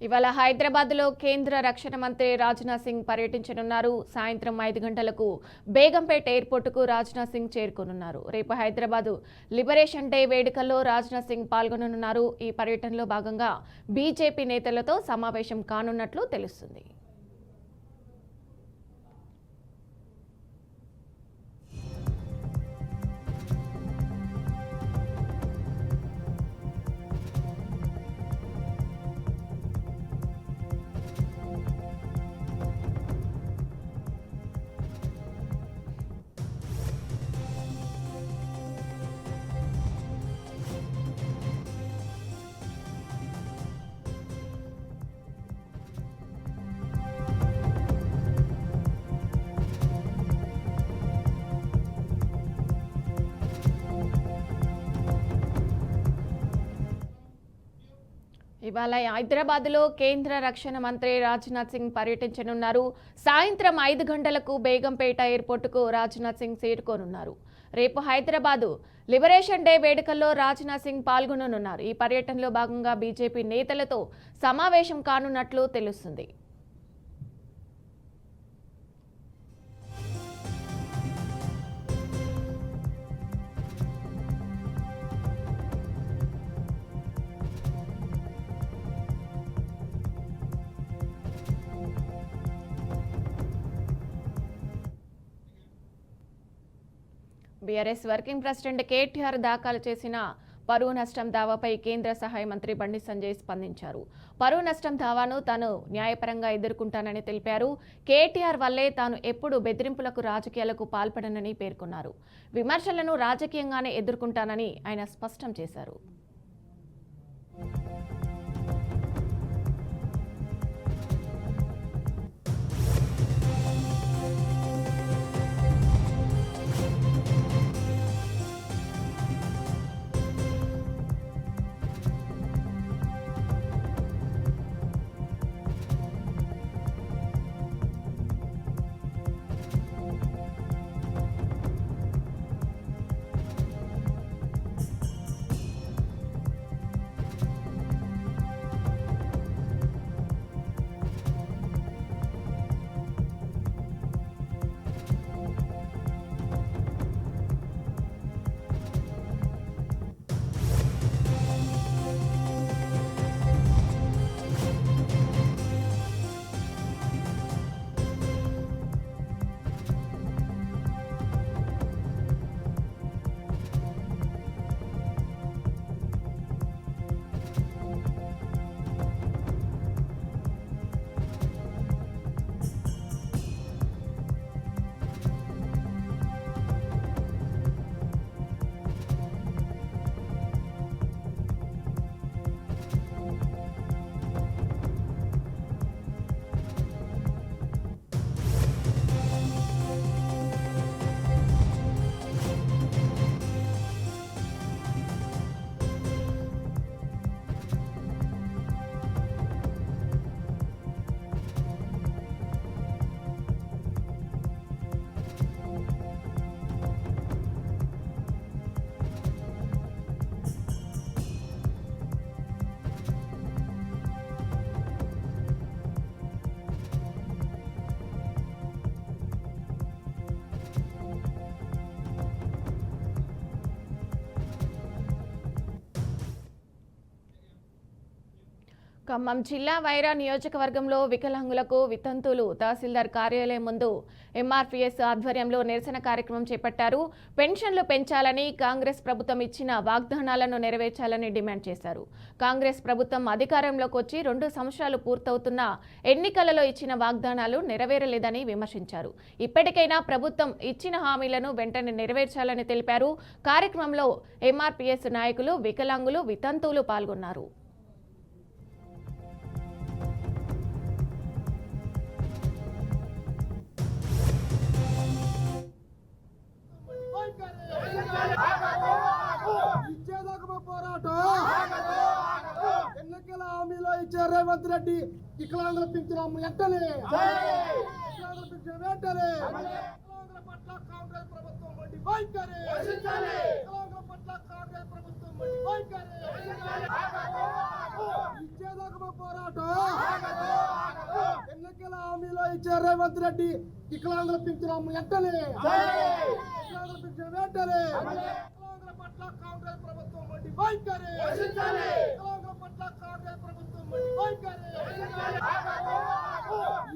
ఇవాళ హైదరాబాద్లో కేంద్ర రక్షణ మంత్రి రాజ్నాథ్ సింగ్ పర్యటించనున్నారు. సాయంత్రం 5 గంటలకు బేగంపేట్ ఎయిర్పోర్టుకు రాజ్నాథ్ సింగ్ చేరుకోనున్నారు. రేపు హైదరాబాద్ లిబరేషన్ డే వేడుకల్లో రాజ్నాథ్ సింగ్ పాల్గొననున్నారు. ఈ పర్యటనలో భాగంగా బీజేపీ నేతలతో సమావేశం కానున్నట్లు తెలుస్తుంది. ఇవాళ హైదరాబాద్లో కేంద్ర రక్షణ మంత్రి రాజ్నాథ్ సింగ్ పర్యటించనున్నారు. సాయంత్రం 5 గంటలకు బేగంపేట ఎయిర్పోర్టుకు రాజ్నాథ్ సింగ్ చేరుకోనున్నారు. రేపు హైదరాబాద్ లిబరేషన్ డే వేడుకల్లో రాజ్నాథ్ సింగ్ పాల్గొననున్నారు. ఈ పర్యటనలో భాగంగా బీజేపీ నేతలతో సమావేశం కానున్నట్లు తెలుస్తుంది. బీఆర్ఎస్ వర్కింగ్ ప్రెసిడెంట్ కేటీఆర్ దాఖలు చేసిన పరువు నష్టం దావాపై కేంద్ర సహాయ మంత్రి బండి సంజయ్ స్పందించారు. పరువు నష్టం దావాను తాను న్యాయపరంగా ఎదుర్కొంటానని తెలిపారు. కేటీఆర్ వల్లే తాను ఎప్పుడు బెదిరింపులకు రాజకీయాలకు పాల్పడనని పేర్కొన్నారు. విమర్శలను రాజకీయంగానే ఎదుర్కొంటానని ఆయన స్పష్టం చేశారు. ఖమ్మం జిల్లా వైరా నియోజకవర్గంలో వికలాంగులకు వితంతువులు తహసీల్దార్ కార్యాలయం ముందు ఎంఆర్పీఎస్ ఆధ్వర్యంలో నిరసన కార్యక్రమం చేపట్టారు. పెన్షన్లు పెంచాలని, కాంగ్రెస్ ప్రభుత్వం ఇచ్చిన వాగ్దానాలను నెరవేర్చాలని డిమాండ్ చేశారు. కాంగ్రెస్ ప్రభుత్వం అధికారంలోకి వచ్చి 2 సంవత్సరాలు పూర్తవుతున్నా ఎన్నికలలో ఇచ్చిన వాగ్దానాలు నెరవేరలేదని విమర్శించారు. ఇప్పటికైనా ప్రభుత్వం ఇచ్చిన హామీలను వెంటనే నెరవేర్చాలని తెలిపారు. కార్యక్రమంలో ఎంఆర్పీఎస్ నాయకులు, వికలాంగులు, వితంతువులు పాల్గొన్నారు. రేవంత్ రెడ్డి వికలాంగుల పింఛను వెంటనే వికలాంగుల పట్ల కాంగ్రెస్ ప్రభుత్వం వంటి వైఖరి వికలాంగుల పట్ల కాంగ్రెస్ ప్రభుత్వం వంటి వైఖరి ఇచ్చేదాకా పోరాటం ఎన్నికల హామీలో ఇచ్చే రేవంత్ రెడ్డి వికలాంగుల పింఛను వెంటనే వికలాంగుల పింఛను వెంటనే వికలాంగుల పట్ల కాంగ్రెస్ ప్రభుత్వం వంటి వైఖరి వికలాంగుల పట్ల కాంగ్రెస్ ప్రభుత్వం వంటి వైఖరి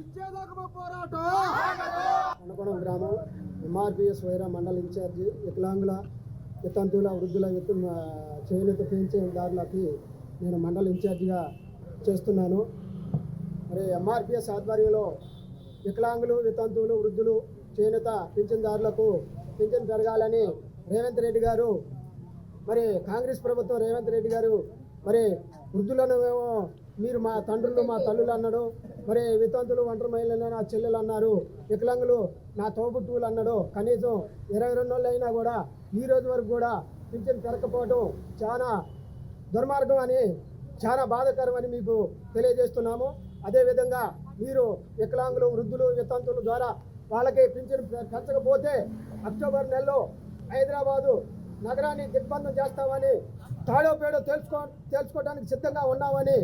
ఇచ్చేదాకా పోరాటం. అనకొండ గ్రామం ఎంఆర్పిఎస్ వైరా మండల ఇన్ఛార్జి వికలాంగుల వితంతువుల వృద్ధుల చేనేత పెంచేదారులకి నేను మండల ఇన్ఛార్జిగా చేస్తున్నాను. మరి ఎంఆర్పిఎస్ ఆధ్వర్యంలో వికలాంగులు వితంతువులు వృద్ధులు చేనేత పింఛన్దారులకు పింఛన్ పెరగాలని రేవంత్ రెడ్డి గారు మరి కాంగ్రెస్ ప్రభుత్వం రేవంత్ రెడ్డి గారు మరి వృద్ధులను మీరు మా తండ్రులు మా తల్లులు అన్నాడు, మరి వితంతులు ఒంటరి మహిళలు నా చెల్లెలు అన్నారు, వికలాంగులు నా తోబుట్టువులు అన్నాడు. కనీసం 22 నెలలు అయినా కూడా ఈ రోజు వరకు కూడా పింఛన్ పెరగకపోవడం చాలా దుర్మార్గం అని చాలా బాధాకరం అని మీకు తెలియజేస్తున్నాము. అదేవిధంగా మీరు వికలాంగులు వృద్ధులు వితంతుల ద్వారా వాళ్ళకి పింఛన్ పెంచకపోతే అక్టోబర్ నెలలో హైదరాబాదు నగరాన్ని దిగ్బంధం చేస్తామని తాడో పేడో తెలుసుకోవడానికి సిద్ధంగా ఉన్నామని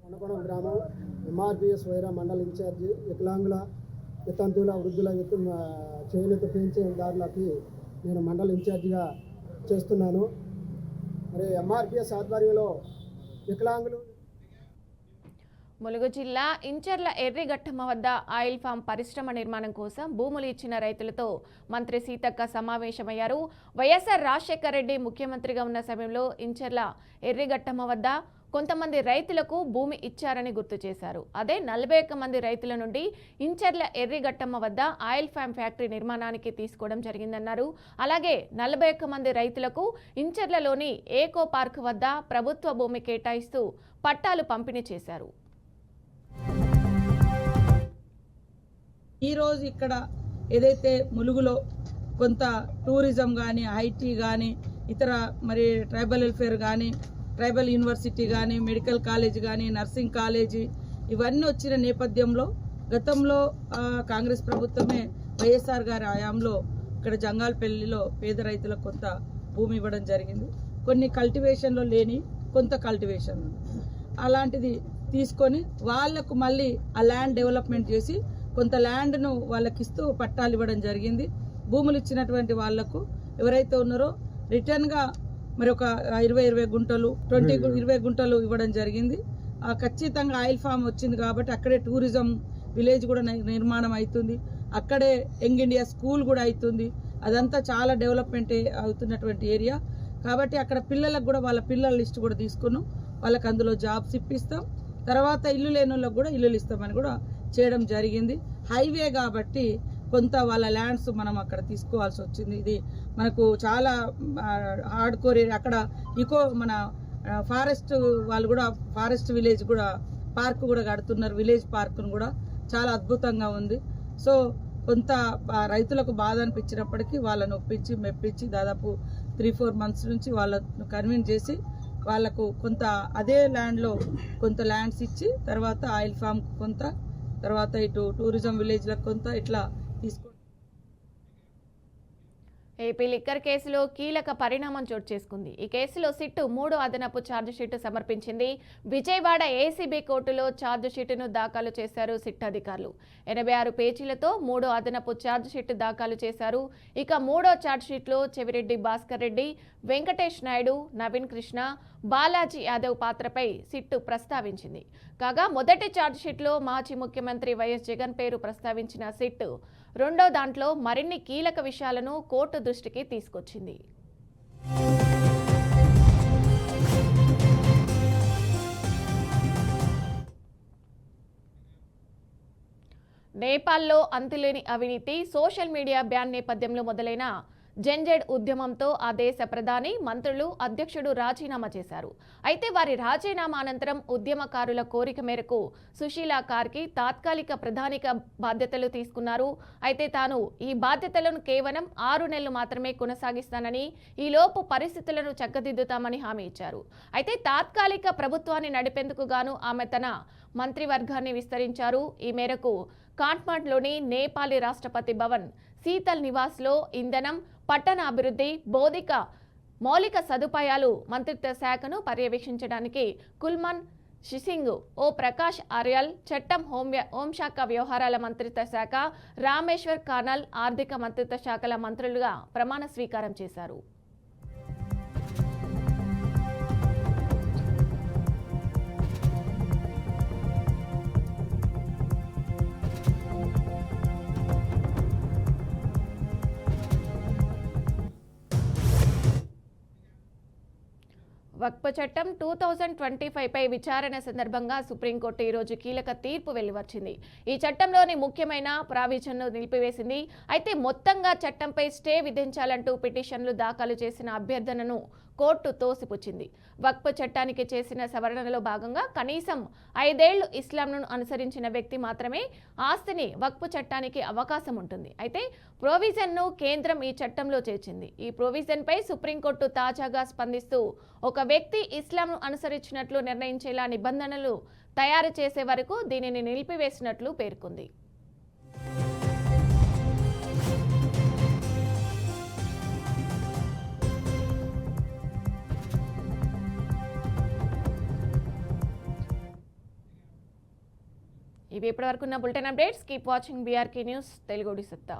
అనకొండ గ్రామం ఎంఆర్పిఎస్ వైరా మండల ఇన్ఛార్జి వికలాంగుల వితంతువుల వృద్ధుల చేనేత పెంచేదారులకి నేను మండల ఇన్ఛార్జిగా చేస్తున్నాను. మరి ఎంఆర్పిఎస్ ఆధ్వర్యంలో వికలాంగులు ములుగు జిల్లా ఇంచర్ల ఎర్రిగట్టమ్మ వద్ద ఆయిల్ ఫామ్ పరిశ్రమ నిర్మాణం కోసం భూములు ఇచ్చిన రైతులతో మంత్రి సీతక్క సమావేశమయ్యారు. వైఎస్ఆర్ రాజశేఖర రెడ్డి ముఖ్యమంత్రిగా ఉన్న సమయంలో ఇంచర్ల ఎర్రిగట్టమ్మ వద్ద కొంతమంది రైతులకు భూమి ఇచ్చారని గుర్తు చేశారు. అదే 41 మంది రైతుల నుండి ఇంచర్ల ఎర్రిగట్టమ్మ వద్ద ఆయిల్ ఫామ్ ఫ్యాక్టరీ నిర్మాణానికి తీసుకోవడం జరిగిందన్నారు. అలాగే 41 మంది రైతులకు ఇంచర్లలోని ఏకో పార్క్ వద్ద ప్రభుత్వ భూమి కేటాయిస్తూ పట్టాలు పంపిణీ చేశారు. ఈరోజు ఇక్కడ ఏదైతే ములుగులో కొంత టూరిజం కానీ ఐటీ కానీ ఇతర మరి ట్రైబల్ వెల్ఫేర్ కానీ ట్రైబల్ యూనివర్సిటీ కానీ మెడికల్ కాలేజ్ కానీ నర్సింగ్ కాలేజీ ఇవన్నీ వచ్చిన నేపథ్యంలో గతంలో కాంగ్రెస్ ప్రభుత్వమే వైఎస్ఆర్ గారి హయాంలో ఇక్కడ జంగాల్పల్లిలో పేద రైతులకు కొంత భూమి ఇవ్వడం జరిగింది. కొన్ని కల్టివేషన్లో లేని కొంత కల్టివేషన్ అలాంటిది తీసుకొని వాళ్లకు మళ్ళీ ఆ ల్యాండ్ డెవలప్మెంట్ చేసి కొంత ల్యాండ్ను వాళ్ళకి ఇస్తూ పట్టాలు ఇవ్వడం జరిగింది. భూములు ఇచ్చినటువంటి వాళ్లకు ఎవరైతే ఉన్నారో రిటర్న్గా మరి ఒక 20 గుంటలు 20 గుంటలు ఇవ్వడం జరిగింది. ఖచ్చితంగా ఆయిల్ ఫామ్ వచ్చింది కాబట్టి అక్కడే టూరిజం విలేజ్ కూడా నిర్మాణం అవుతుంది, అక్కడే యంగ్ ఇండియా స్కూల్ కూడా అవుతుంది. అదంతా చాలా డెవలప్మెంట్ అవుతున్నటువంటి ఏరియా కాబట్టి అక్కడ పిల్లలకు కూడా వాళ్ళ పిల్లల లిస్ట్ కూడా తీసుకున్నాం, వాళ్ళకి అందులో జాబ్స్ ఇప్పిస్తాం. తర్వాత ఇల్లు లేని వాళ్ళకి కూడా ఇల్లులు ఇస్తామని కూడా చేయడం జరిగింది. హైవే కాబట్టి కొంత వాళ్ళ ల్యాండ్స్ మనం అక్కడ తీసుకోవాల్సి వచ్చింది. ఇది మనకు చాలా హార్డ్ కోర్ ఏరియా. అక్కడ మన ఫారెస్ట్ వాళ్ళు కూడా ఫారెస్ట్ విలేజ్ కూడా పార్క్ కూడా కడుతున్నారు, విలేజ్ పార్క్ను కూడా చాలా అద్భుతంగా ఉంది. సో కొంత రైతులకు బాధ అనిపించినప్పటికీ వాళ్ళను ఒప్పించి మెప్పించి దాదాపు 3-4 మంత్స్ నుంచి వాళ్ళను కన్విన్స్ చేసి వాళ్ళకు కొంత అదే ల్యాండ్లో కొంత ల్యాండ్స్ ఇచ్చి తర్వాత ఆయిల్ ఫామ్ కొంత తర్వాత ఇటు టూరిజం విలేజ్లకు కొంత ఇట్లా తీసుకో. ఏపీ లిక్కర్ కేసులో కీలక పరిణామం చోటు చేసుకుంది. ఈ కేసులో సిట్టు 3వ అదనపు ఛార్జిషీటు సమర్పించింది. విజయవాడ ఏసీబీ కోర్టులో ఛార్జిషీటును దాఖలు చేశారు సిట్ అధికారులు. 86 పేజీలతో 3వ అదనపు ఛార్జిషీటు దాఖలు చేశారు. ఇక 3వ ఛార్జిషీట్లో చెవిరెడ్డి భాస్కర్ రెడ్డి, వెంకటేష్ నాయుడు, నవీన్ కృష్ణ, బాలాజీ యాదవ్ పాత్రపై సిట్టు ప్రస్తావించింది. కాగా మొదటి ఛార్జిషీట్లో మాజీ ముఖ్యమంత్రి వైఎస్ జగన్ పేరు ప్రస్తావించిన సిట్టు రెండో దాంట్లో మరిన్ని కీలక విషయాలను కోర్టు దృష్టికి తీసుకొచ్చింది. నేపాల్లో అంతులేని అవినీతి, సోషల్ మీడియా బ్యాన్ నేపథ్యంలో మొదలైన జెన్జెడ్ ఉద్యమంతో ఆ దేశ ప్రధాని, మంత్రులు, అధ్యక్షుడు రాజీనామా చేశారు. అయితే వారి రాజీనామా అనంతరం ఉద్యమకారుల కోరిక మేరకు సుశీలా కార్కి తాత్కాలిక ప్రధానిగా బాధ్యతలు తీసుకున్నారు. అయితే తాను ఈ బాధ్యతలను కేవలం 6 నెలలు మాత్రమే కొనసాగిస్తానని, ఈలోపు పరిస్థితులను చక్కదిద్దుతామని హామీ ఇచ్చారు. అయితే తాత్కాలిక ప్రభుత్వాన్ని నడిపేందుకు గాను ఆమె తన మంత్రివర్గాన్ని విస్తరించారు. ఈ మేరకు కాఠ్మండ్లోని నేపాలీ రాష్ట్రపతి భవన్ శీతల్ నివాస్లో ఇంధనం, పట్టణ అభివృద్ధి, మౌలిక సదుపాయాలు మంత్రిత్వ శాఖను పర్యవేక్షించడానికి కుల్మన్ షిసింగ్ ఓ ప్రకాష్ ఆర్యల్, చట్టం హోంశాఖ వ్యవహారాల మంత్రిత్వ శాఖ, రామేశ్వర్ కానల్ ఆర్థిక మంత్రిత్వ శాఖల మంత్రులుగా ప్రమాణ స్వీకారం చేశారు. వక్ఫ్ చట్టం 2025 పై విచారణ సందర్భంగా సుప్రీంకోర్టు ఈరోజు కీలక తీర్పు వెలువరించింది. ఈ చట్టంలోని ముఖ్యమైన ప్రావిజన్ను నిలిపివేసింది. అయితే మొత్తంగా చట్టంపై స్టే విధించాలంటూ పిటిషన్లు దాఖలు చేసిన అభ్యర్థనను కోర్టు తోసిపుచ్చింది. వక్ఫ్ చట్టానికి చేసిన సవరణలో భాగంగా కనీసం 5 ఏళ్లు ఇస్లాంను అనుసరించిన వ్యక్తి మాత్రమే ఆస్తిని వక్ఫ్ చట్టానికి అవకాశం ఉంటుంది. అయితే ప్రొవిజన్ను కేంద్రం ఈ చట్టంలో చేర్చింది. ఈ ప్రొవిజన్పై సుప్రీంకోర్టు తాజాగా స్పందిస్తూ ఒక వ్యక్తి ఇస్లాంను అనుసరించినట్లు నిర్ణయించేలా నిబంధనలు తయారు చేసే వరకు దీనిని నిలిపివేసినట్లు పేర్కొంది. ఇవి ఇప్పటివరకున్న bulletin updates. Keep watching BRK news Telugu సత్తా.